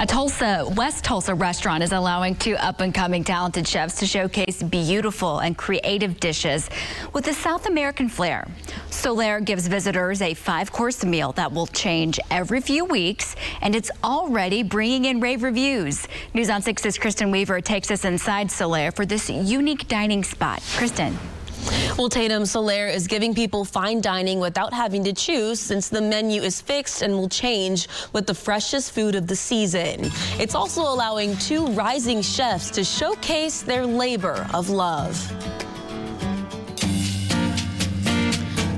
A West Tulsa restaurant is allowing two up-and-coming talented chefs to showcase beautiful and creative dishes with a South American flair. Solaire gives visitors a 5-course meal that will change every few weeks, and it's already bringing in rave reviews. News on 6's Kristen Weaver takes us inside Solaire for this unique dining spot. Kristen. Well, Tatum, Solaire is giving people fine dining without having to choose, since the menu is fixed and will change with the freshest food of the season. It's also allowing two rising chefs to showcase their labor of love.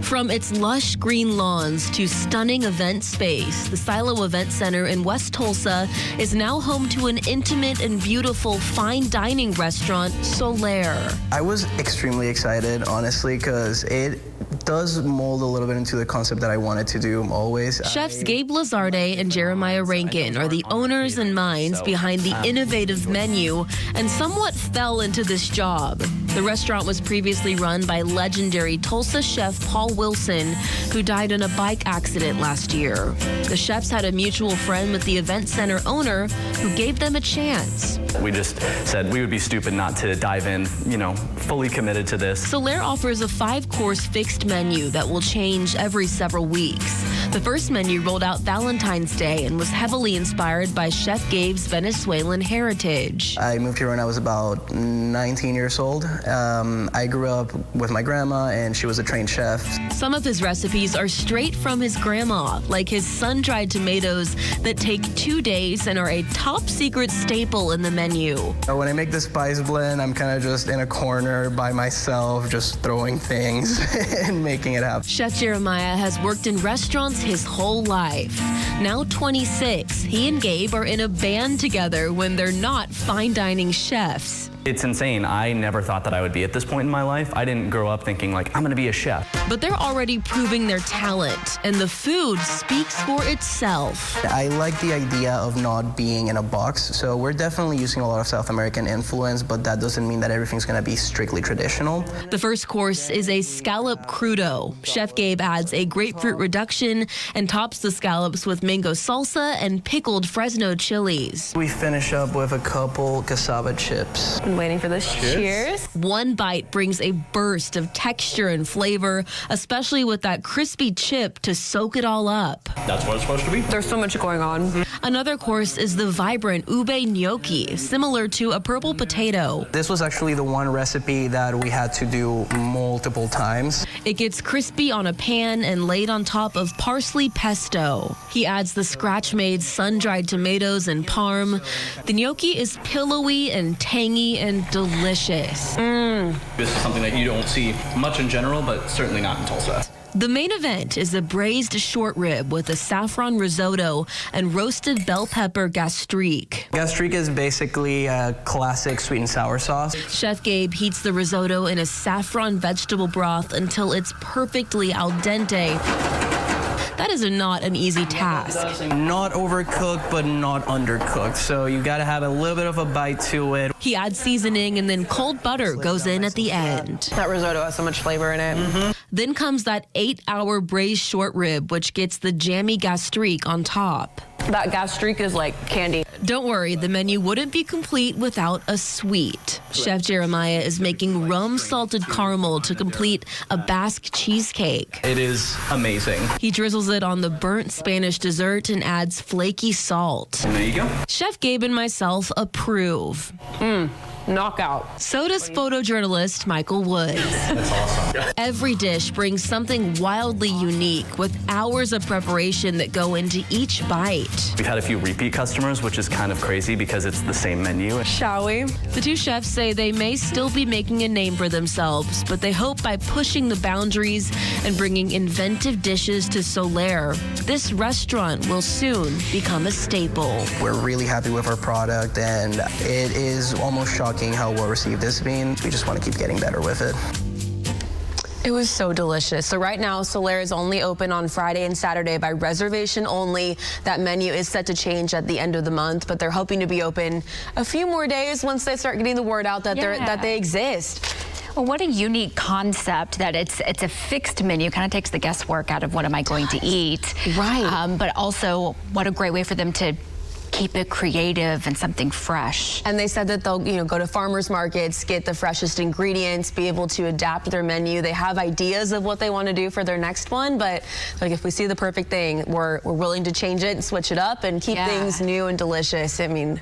From its lush green lawns to stunning event space, the Silo Event Center in West Tulsa is now home to an intimate and beautiful fine dining restaurant, Solaire. I was extremely excited, honestly, because it does mold a little bit into the concept that I wanted to do always. Chefs Gabe Lazarde and Rankin are the owners and minds behind the innovative menu and somewhat fell into this job. The restaurant was previously run by legendary Tulsa chef Paul Wilson, who died in a bike accident last year. The chefs had a mutual friend with the event center owner who gave them a chance. We just said we would be stupid not to dive in, fully committed to this. Solaire offers a 5-course fixed menu that will change every several weeks. The first menu rolled out Valentine's Day and was heavily inspired by Chef Gabe's Venezuelan heritage. I moved here when I was about 19 years old. I grew up with my grandma, and she was a trained chef. Some of his recipes are straight from his grandma, like his sun-dried tomatoes that take 2 days and are a top-secret staple in the menu. When I make the spice blend, I'm kind of just in a corner by myself, just throwing things and making it happen. Chef Jeremiah has worked in restaurants his whole life. Now 26, he and Gabe are in a band together when they're not fine dining chefs. It's insane. I never thought that I would be at this point in my life. I didn't grow up thinking, I'm going to be a chef. But they're already proving their talent, and the food speaks for itself. I like the idea of not being in a box, so we're definitely using a lot of South American influence, but that doesn't mean that everything's going to be strictly traditional. The first course is a scallop crudo. Chef Gabe adds a grapefruit reduction and tops the scallops with mango salsa and pickled Fresno chilies. We finish up with a couple cassava chips. Waiting for this. Cheers. One bite brings a burst of texture and flavor, especially with that crispy chip to soak it all up. That's what it's supposed to be. There's so much going on. Another course is the vibrant ube gnocchi, similar to a purple potato. This was actually the one recipe that we had to do multiple times. It gets crispy on a pan and laid on top of parsley pesto. He adds the scratch-made sun-dried tomatoes and parm. The gnocchi is pillowy and tangy and delicious. This is something that you don't see much in general, but certainly not in Tulsa. The main event is a braised short rib with a saffron risotto and roasted bell pepper gastrique. Gastrique is basically a classic sweet and sour sauce. Chef Gabe heats the risotto in a saffron vegetable broth until it's perfectly al dente. That is not an easy task. Not overcooked, but not undercooked. So you gotta have a little bit of a bite to it. He adds seasoning, and then cold butter goes in at the end. That risotto has so much flavor in it. Then comes that 8-hour braised short rib, which gets the jammy gastrique on top. That gastrique is like candy. Don't worry, the menu wouldn't be complete without a sweet. Chef Jeremiah is making rum-salted caramel to complete a Basque cheesecake. It is amazing. He drizzles it on the burnt Spanish dessert and adds flaky salt. And there you go. Chef Gabe and myself approve. Knockout. So does photojournalist Michael Woods. That's awesome. Every dish brings something wildly unique with hours of preparation that go into each bite. We've had a few repeat customers, which is kind of crazy because it's the same menu. Shall we? The two chefs say they may still be making a name for themselves, but they hope by pushing the boundaries and bringing inventive dishes to Solaire, this restaurant will soon become a staple. We're really happy with our product, and it is almost shocking how well received it's been. We just want to keep getting better with it. It was so delicious. So right now, Solaire is only open on Friday and Saturday by reservation only. That menu is set to change at the end of the month, but they're hoping to be open a few more days once they start getting the word out that they exist. Well, what a unique concept that it's a fixed menu. Kind of takes the guesswork out of what am I going to eat. Right. But also, what a great way for them to keep it creative and something fresh. And they said that they'll, go to farmers markets, get the freshest ingredients, be able to adapt their menu. They have ideas of what they want to do for their next one, but like if we see the perfect thing, we're willing to change it and switch it up and keep things new and delicious. I mean,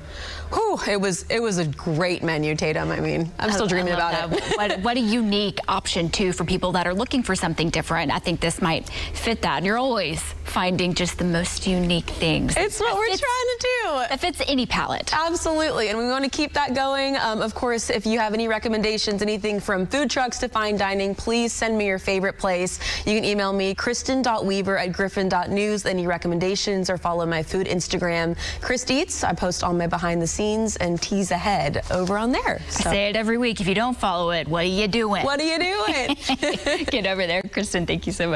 whew, it was a great menu, Tatum. I mean, I'm still dreaming about it. What a unique option too for people that are looking for something different. I think this might fit that. And you're always finding just the most unique things. It's what we're trying to do. That fits any palate. Absolutely, and we want to keep that going. Of course, if you have any recommendations, anything from food trucks to fine dining, please send me your favorite place. You can email me, kristen.weaver@griffin.news, any recommendations, or follow my food Instagram, Chris Eats. I post all my behind the scenes and tease ahead over on there. So. I say it every week. If you don't follow it, what are you doing? What are you doing? Get over there. Kristen, thank you so much.